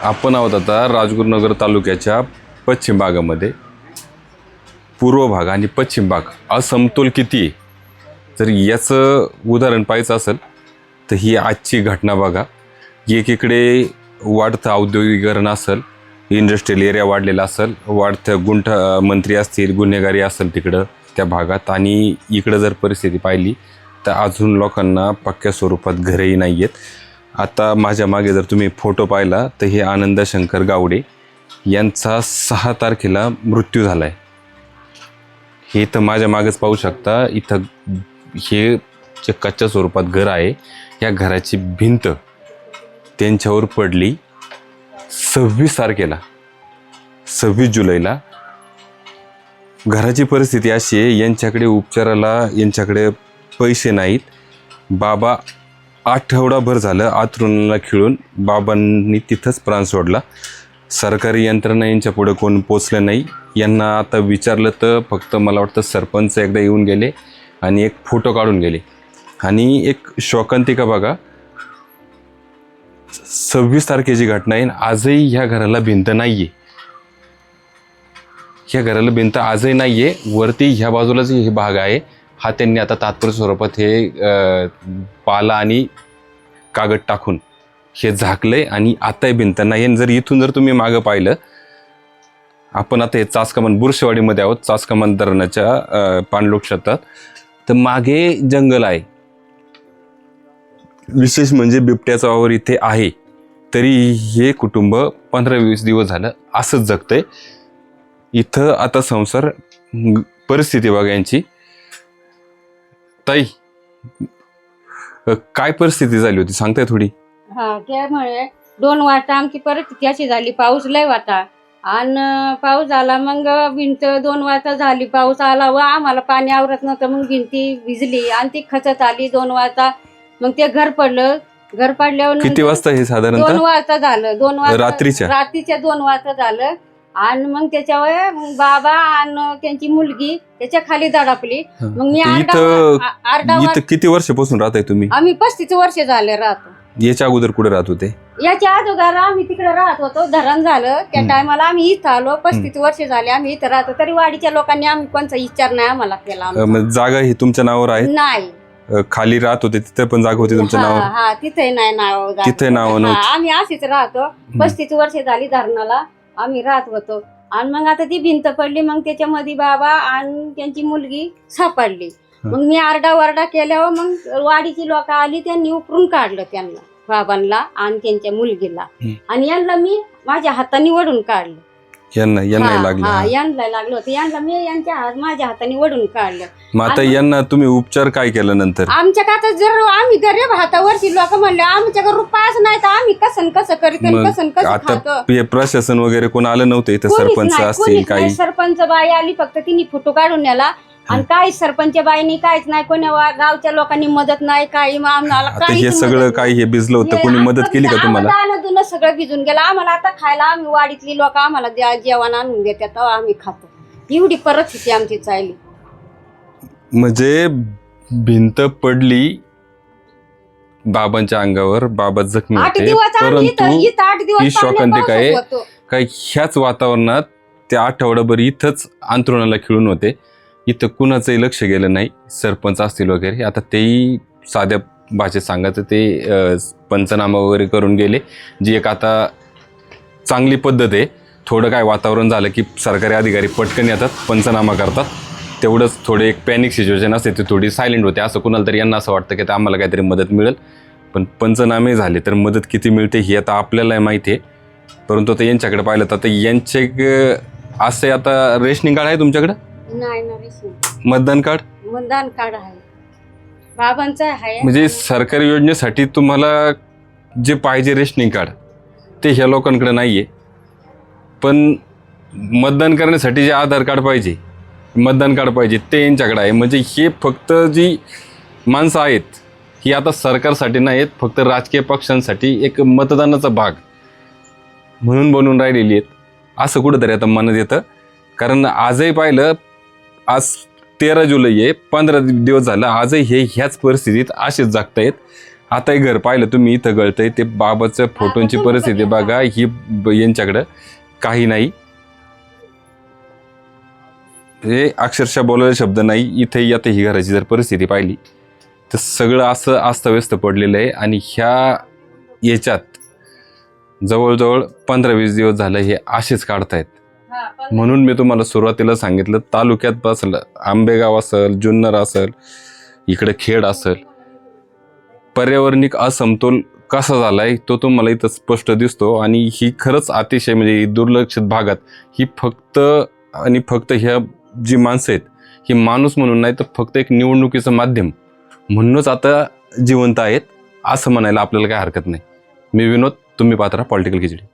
आपण आहोत आता राजगुरुनगर तालुक्याच्या पश्चिम भागामध्ये. पूर्व भाग आणि पश्चिम भाग असमतोल किती आहे, जर याचं उदाहरण पाहायचं असेल तर ही आजची घटना बघा. एकीकडे वाढतं औद्योगिकीकरण असेल, इंडस्ट्रियल एरिया वाढलेला असेल, वाढतं गुंठा मंत्री असतील, गुन्हेगारी असेल तिकडं त्या भागात, आणि इकडं जर परिस्थिती पाहिली तर अजून लोकांना पक्क्या स्वरूपात घरही नाही आहेत. आता माझ्या मागे जर तुम्ही फोटो पाहिला तर हे आनंद शंकर गावडे यांचा 6 तारखेला मृत्यू झाला आहे. हे तर माझ्या मागेच पाहू शकता. इथं हे जे कच्च्या स्वरूपात घर आहे, या घराची भिंत त्यांच्यावर पडली 26 तारखेला, 26 जुलैला. घराची परिस्थिती अशी आहे, यांच्याकडे उपचाराला यांच्याकडे पैसे नाहीत. बाबा आठवडाभर झालं आतरुणाला खिळून बाबांनी तिथंच प्राण सोडला. सरकारी यंत्रणा यांच्या पुढे कोण पोचलं नाही. यांना आता विचारलं तर फक्त मला वाटतं सरपंच एकदा येऊन गेले आणि एक फोटो काढून गेले. आणि एक शोकांतिका बघा, 26 तारखेची घटना आहे, आजही ह्या घराला भिंत नाही आहे. ह्या घराला भिंत आजही नाही आहे. वरती ह्या बाजूलाच हे भाग आहे, हा त्यांनी आता तात्पुरत्या स्वरूपात हे पाला आणि कागद टाकून हे झाकलंय आणि आताही भिंत नाही. जर इथून जर तुम्ही मागं पाहिलं, आपण आता हे चासकमान बुरशेवाडीमध्ये आहोत, चासकमान धरणाच्या पाणलोट शेतात, तर मागे जंगल आहे. विशेष म्हणजे बिबट्याचा वावर इथे आहे. तरी हे कुटुंब 15-20 दिवस झालं असंच जगतंय. इथं आता संसार परिस्थिती बघा यांची. ताई, काय परिस्थिती झाली होती सांगताय थोडी? हा, त्यामुळे 2 वाजता आमची परिस्थिती अशी झाली. पाऊस लय होता आणि पाऊस झाला, मग भिंत 2 वाजता झाली. पाऊस आला व आम्हाला पाणी आवरत नव्हतं, मग भिंती भिजली आणि ती खचत आली 2 वाजता. मग ते घर पडलं. घर पडल्यावर किती वाजता हे साधारणतः? 2 वाजता झालं. 2 वाजता रात्रीच्या 2 वाजता झालं. आणि मग त्याच्यावर बाबा आणि त्यांची मुलगी त्याच्या खाली दडापली. मग मी इथं किती वर्षापासून राहताय तुम्ही? आम्ही 35 वर्ष झाले राहतो. याच्या अगोदर कुठे राहत होते? याच्या अगोदर आम्ही तिकडे राहत होतो. धरण झालं त्या टायमाला आम्ही इथं आलो. 35 वर्ष झाले आम्ही इथं राहतो. तरी वाडीच्या लोकांनी आम्ही कोणता विचार नाही आम्हाला केला. जागा ही तुमच्या नावावर आहे? नाही. खाली राहत होते तिथे पण जागा होती तुमच्या नावावर? हा, तिथे नाही नाव. तिथे नाव नव्हतं. आम्ही अशीच राहतो. 35 वर्ष झाली धरणाला आम्ही राहत होतो. आणि मग आता ती भिंत पडली, मग त्याच्यामध्ये बाबा आणि त्यांची मुलगी सापडली. मग मी आरडाओरडा केल्यावर मग वाडीची लोक आली, त्यांनी उकरून काढलं त्यांना, बाबांना आणि त्यांच्या मुलगीला. आणि यांना मी माझ्या हाताने वडून काढलं. यांना लागलं. यांना लागलं होतं. यांना मी माझ्या हाताने वडून काढलं. मग आता यांना तुम्ही उपचार काय केलं नंतर? आमच्या आता जर आम्ही गरीब हातावरची लोक म्हणले, आमच्याकडे रुपयाच नाही तर आम्ही कसं करीत आता प्रशासन वगैरे कोण आलं नव्हतं इथं? सरपंच असतील काही? सरपंच बाई आली, फक्त तिने फोटो काढून नेला. आणि काही सरपंच बाईनी काहीच नाही, कोणी गावच्या लोकांनी मदत नाही, काही हे सगळं काही हे भिजलं होतं, कोणी मदत केली का तुम्हाला? दान सगळं भिजून गेलं. आम्हाला आता खायला आम्ही वाडीतली लोक आम्हाला जेवण आणून देतात, आम्ही खातो. एवढी परिस्थिती आमची चालली. म्हणजे भिंत पडली बाबांच्या अंगावर, बाबा जखमी होते, परंतु ही शोकांतिका आहे काय ह्याच वातावरणात ते आठवडाभर इथंच अंथरुणाला खिळून होते. इथं कुणाचंही लक्ष गेलं नाही. सरपंच असतील वगैरे, आता तेही साध्या भाषेत सांगायचं ते पंचनामा वगैरे करून गेले, जी एक आता चांगली पद्धत आहे. थोडं काय वातावरण झालं की सरकारी अधिकारी पटकन येतात, पंचनामा करतात. तेवढंच थोडे एक पॅनिक सिच्युएशन असते ते थोडी सायलेंट होते. असं कुणाला तरी यांना असं वाटतं की आता आम्हाला काहीतरी मदत मिळेल, पण पंचनामे झाले तर मदत किती मिळते हे आता आपल्याला माहिती आहे. परंतु आता यांच्याकडे पाहिलं तर आता यांचे असे आता रेशनिंग कार्ड आहे तुमच्याकडं? नाही ना. मतदान कार्ड आहे, बाबांचं आहे. म्हणजे सरकारी योजनेसाठी तुम्हाला जे पाहिजे रेशनिंग कार्ड ते ह्या लोकांकडे नाहीये. पण मतदान करण्यासाठी जे आधार कार्ड पाहिजे, मतदान कार्ड पाहिजे, ते यांच्याकडे आहे. म्हणजे हे फक्त जी माणसं आहेत ही आता सरकारसाठी नाही आहेत, फक्त राजकीय पक्षांसाठी एक मतदानाचा भाग म्हणून बनवून राहिलेली आहेत, असं कुठंतरी आता मनात येतं. कारण आजही पाहिलं, आज 13 जुलै आहे, 15 दिवस झालं, आजही हे ह्याच परिस्थितीत असेच जगतायत. आता हे घर पाहिलं तुम्ही, इथं गळतंय, ते बाबाच्या फोटोंची तुम्ही परिस्थिती बघा. बघा, ही यांच्याकडं काही नाही, हे अक्षरशः बोलायला शब्द नाही. इथे आता ही घराची जर परिस्थिती पाहिली तर सगळं असं अस्ताव्यस्त पडलेलं आहे. आणि याच्यात जवळजवळ 15-20 दिवस झालं हे असेच काढतायत. हा, पण म्हणून मी तुम्हाला सुरुवातीला सांगितलं, तालुक्यात बसलं, आंबेगाव असेल, जुन्नर असेल, इकडे खेड असेल, पर्यावरणिक असमतोल कसा झालाय तो तुम्हाला इथं स्पष्ट दिसतो. आणि ही खरंच अतिशय म्हणजे दुर्लक्षित भागात ही फक्त आणि फक्त ह्या जी माणसं आहेत, ही माणूस म्हणून नाही तर फक्त एक निवडणुकीचं माध्यम म्हणूनच आता जिवंत आहेत असं म्हणायला आपल्याला काय हरकत नाही. मी विनोद, तुम्ही पाहता पॉलिटिकल खिचडी.